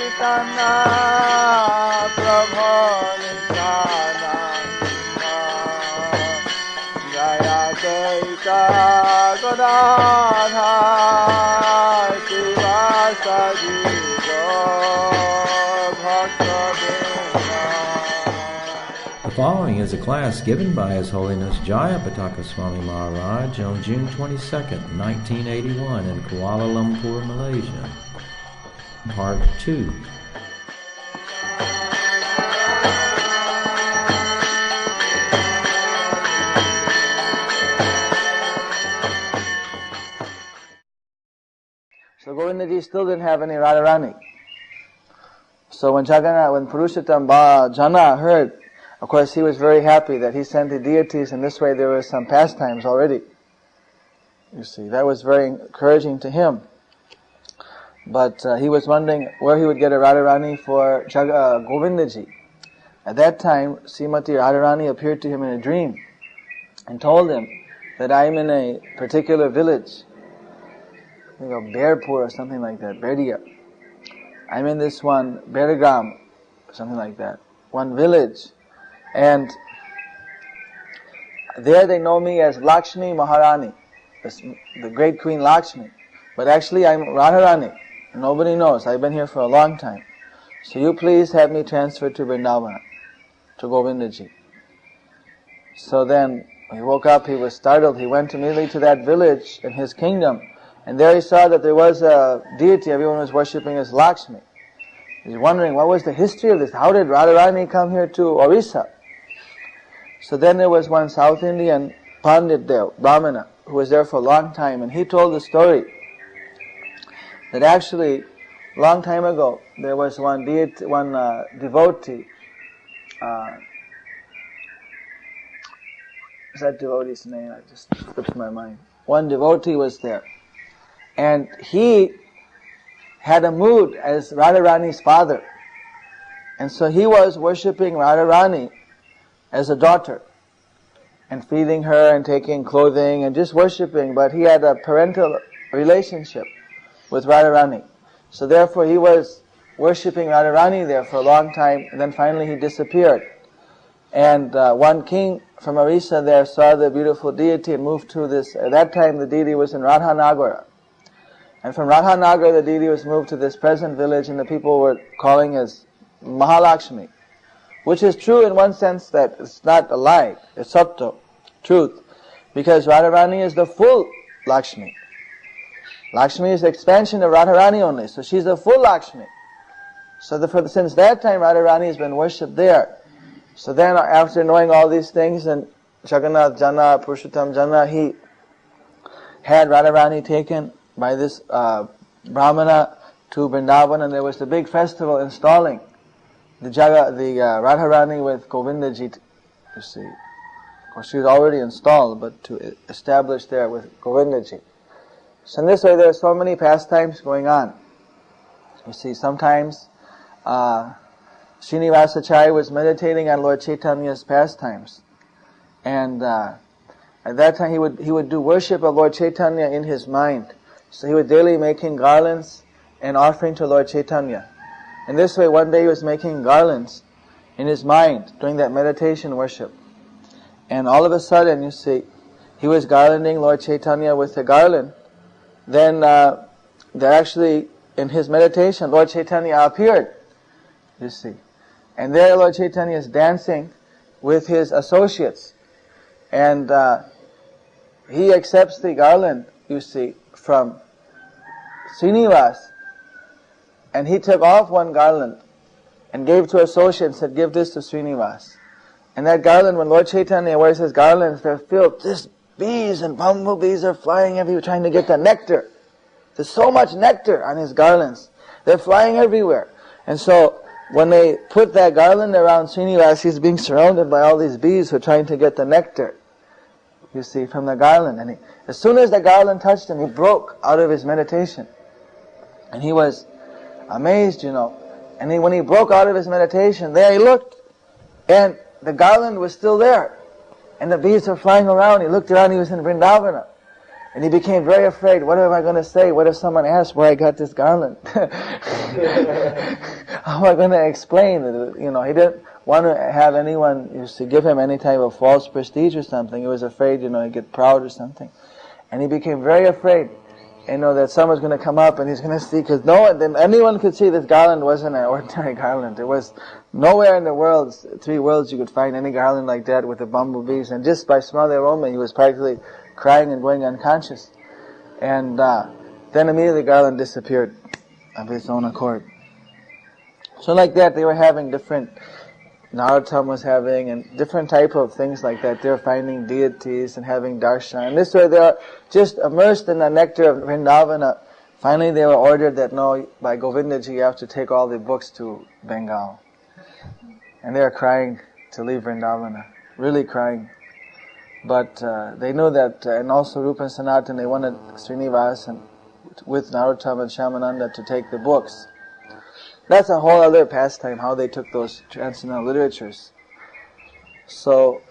Caitanya Mahaprbhu Jayapataka The following is a class given by His Holiness Jayapataka Swami Maharaj on June 22nd, 1981 in Kuala Lumpur, Malaysia. Part-2. So Govindaji still didn't have any Radharani. So when Purushottam Jana heard, of course he was very happy that he sent the deities, and this way there were some pastimes already. You see, that was very encouraging to him. But he was wondering where he would get a Radharani for Govindaji. At that time, Srimati Radharani appeared to him in a dream and told him that I'm in a particular village, I think of Berpur or something like that, Berdia. I'm in this one, Bergam, something like that, one village. And there they know me as Lakshmi Maharani, the great Queen Lakshmi. But actually I'm Radharani. Nobody knows. I've been here for a long time. So you please have me transferred to Vrindavana, to Govindaji. So then he woke up, he was startled. He went immediately to that village in his kingdom. And there he saw that there was a deity everyone was worshipping as Lakshmi. He's wondering, what was the history of this? How did Radharani come here to Orissa? So then there was one South Indian Pandit there, Brahmana, who was there for a long time, and he told the story that actually, long time ago, there was one devotee, is that devotee's name? It just slips my mind. One devotee was there, and he had a mood as Radharani's father, and so he was worshipping Radharani as a daughter, and feeding her and taking clothing and just worshipping, but he had a parental relationship with Radharani. So therefore he was worshipping Radharani there for a long time, and then finally he disappeared. And one king from Orissa there saw the beautiful deity and moved to this, at that time the deity was in Radhanagara. And from Radhanagara the deity was moved to this present village, and the people were calling as Mahalakshmi. Which is true in one sense, that it's not a lie, it's sattva, truth. Because Radharani is the full Lakshmi. Lakshmi is the expansion of Radharani only, so she's the full Lakshmi. So since that time Radharani has been worshipped there. So then after knowing all these things, and Jagannath Jana, Purushottam Jana, he had Radharani taken by this Brahmana to Vrindavan, and there was the big festival installing the Radharani with Govindaji, you see. Of course, she was already installed, but to establish there with Govindaji. So in this way, there are so many pastimes going on. You see, sometimes Srinivasacharya was meditating on Lord Chaitanya's pastimes, and at that time he would do worship of Lord Chaitanya in his mind. So he was daily making garlands and offering to Lord Chaitanya. In this way, one day he was making garlands in his mind, doing that meditation worship. And all of a sudden, you see, he was garlanding Lord Chaitanya with a garland. Then, actually, in his meditation, Lord Chaitanya appeared, you see. And there Lord Chaitanya is dancing with his associates. And he accepts the garland, you see, from Srinivas. And he took off one garland and gave to associate and said, give this to Srinivas. And that garland, when Lord Chaitanya wears his garlands, they're filled, just bees and bumblebees are flying everywhere trying to get the nectar. There's so much nectar on his garlands. They're flying everywhere. And so, when they put that garland around Srinivas, he's being surrounded by all these bees who are trying to get the nectar, you see, from the garland. And as soon as the garland touched him, he broke out of his meditation. And he was amazed, you know. And when he broke out of his meditation, there he looked, and the garland was still there, and the bees were flying around. He looked around, he was in Vrindavana. And he became very afraid. What am I going to say? What if someone asks where I got this garland? How am I going to explain it? He didn't want to have anyone used to give him any type of false prestige or something. He was afraid, he'd get proud or something. And he became very afraid, that someone's going to come up and he's going to see, because anyone could see this garland wasn't an ordinary garland. There was nowhere in the world, 3 worlds, you could find any garland like that with the bumblebees. And just by smelling the aroma, he was practically crying and going unconscious. And then immediately the garland disappeared of its own accord. So like that, they were having different, Narottam was having, and different type of things like that. They were finding deities and having darshan. And this way they are just immersed in the nectar of Vrindavana. Finally they were ordered that no, by Govindaji you have to take all the books to Bengal. And they were crying to leave Vrindavana. Really crying. But they knew that, and also Rupa and Sanatan, they wanted Srinivas and with Narottam and Shyamananda to take the books. That's a whole other pastime, how they took those transcendental literatures. So,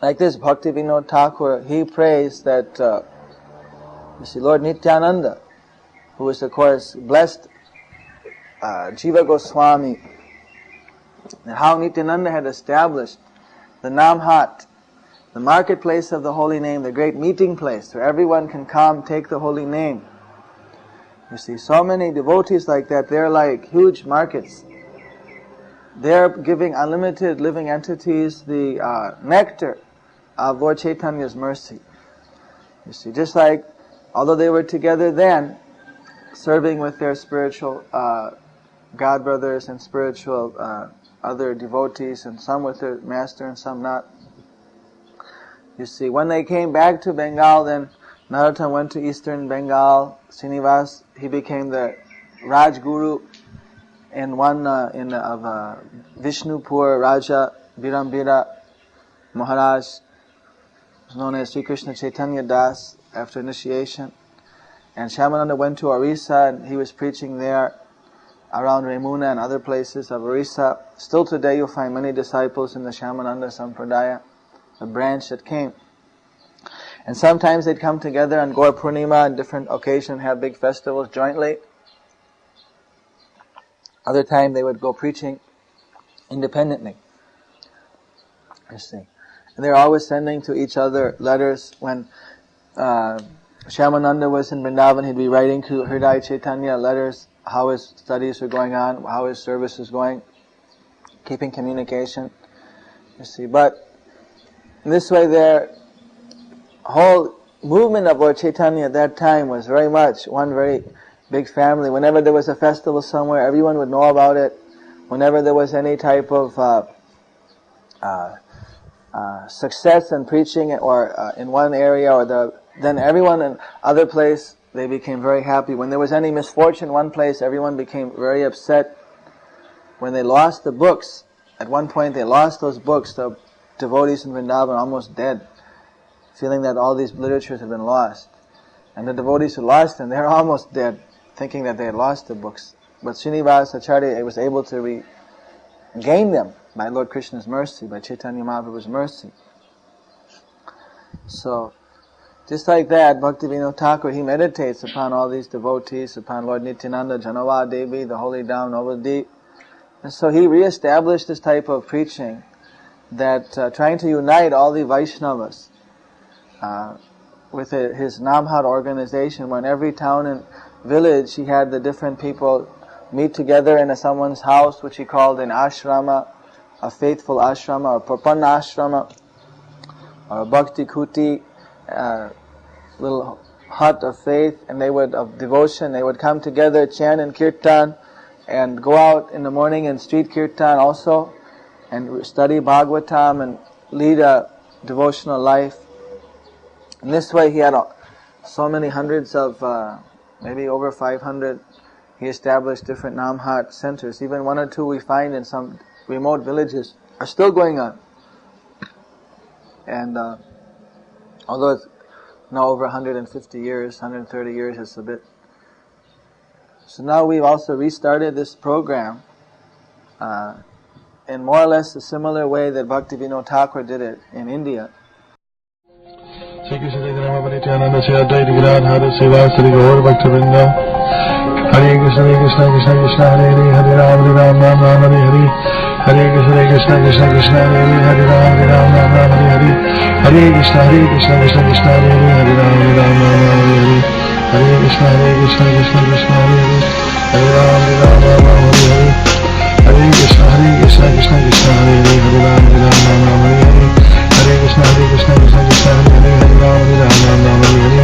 like this, Bhakti Vinod Thakur, he prays that, Lord Nityananda, who is of course blessed Jiva Goswami, and how Nityananda had established the Namhat, the marketplace of the holy name, the great meeting place where everyone can come, take the holy name. You see, so many devotees like that, they're like huge markets. They're giving unlimited living entities the nectar of Lord Chaitanya's mercy. You see, just like, although they were together then, serving with their spiritual God brothers and spiritual other devotees, and some with their master and some not. You see, when they came back to Bengal, then Narottam went to eastern Bengal. Srinivas, he became the Rajguru in one of Vishnupur Raja Birambira Maharaj, known as Sri Krishna Chaitanya Das, after initiation. And Shyamananda went to Orissa, and he was preaching there around Remuna and other places of Orissa. Still today you'll find many disciples in the Shyamananda Sampradaya, a branch that came. And sometimes they'd come together on Gaur Purnima on different occasions, have big festivals jointly. Other time they would go preaching independently. You see. And they're always sending to each other letters. When Shyamananda was in Vrindavan, he'd be writing to Hridaya Chaitanya letters, how his studies were going on, how his service was going, keeping communication. You see. But in this way their whole movement of Lord Chaitanya at that time was very much one very big family. Whenever there was a festival somewhere, everyone would know about it. Whenever there was any type of success in preaching or in one area, then everyone in other place, they became very happy. When there was any misfortune in one place, everyone became very upset. When they lost the books, at one point they lost those books, the devotees in Vrindavan almost dead, feeling that all these literatures had been lost. And the devotees who lost them, they're almost dead, thinking that they had lost the books. But Srinivas Acharya was able to regain them by Lord Krishna's mercy, by Chaitanya Mahaprabhu's mercy. So, just like that, Bhakti Vinod Thakur, he meditates upon all these devotees, upon Lord Nityananda, Janava Devi, the holy Dham, Navadip. And so he re-established this type of preaching, that trying to unite all the Vaishnavas with his Namhat organization, where in every town and village he had the different people meet together in someone's house, which he called an ashrama, a faithful ashrama, or prapanna ashrama, or a bhakti kuti, little hut of faith, and of devotion, they would come together, chant and kirtan, and go out in the morning and street kirtan also, and study Bhagavatam and lead a devotional life. In this way he had so many hundreds of, maybe over 500, he established different Namhat centers. Even 1 or 2 we find in some remote villages are still going on. And although it's now over 150 years, 130 years, it's a bit. So now we've also restarted this program in more or less a similar way that Bhakti Vinod Thakur did it in India. Shri Krishna Chaitanya Mahaprbhu Sri Advaita Gadadhara Srivasadi Gaur Bhaktivinoda. Hare Krishna Krishna Krishna Krishna Hare Hare Hare Ram Ram Ram Hare Hare. Hare Krishna Krishna Krishna Krishna Hare Hare Hare Ram Ram Hare Hare. Hare Krishna Krishna Krishna Hare Hare Ram Ram Hare Hare. Hare Krishna Krishna Krishna Hare Hare Ram Ram Hare Hare. Hare Krishna Krishna Krishna Hare Hare Ram Ram Hare Hare. Hare Krishna Krishna Krishna Hare Hare Ram Ram Hare Hare.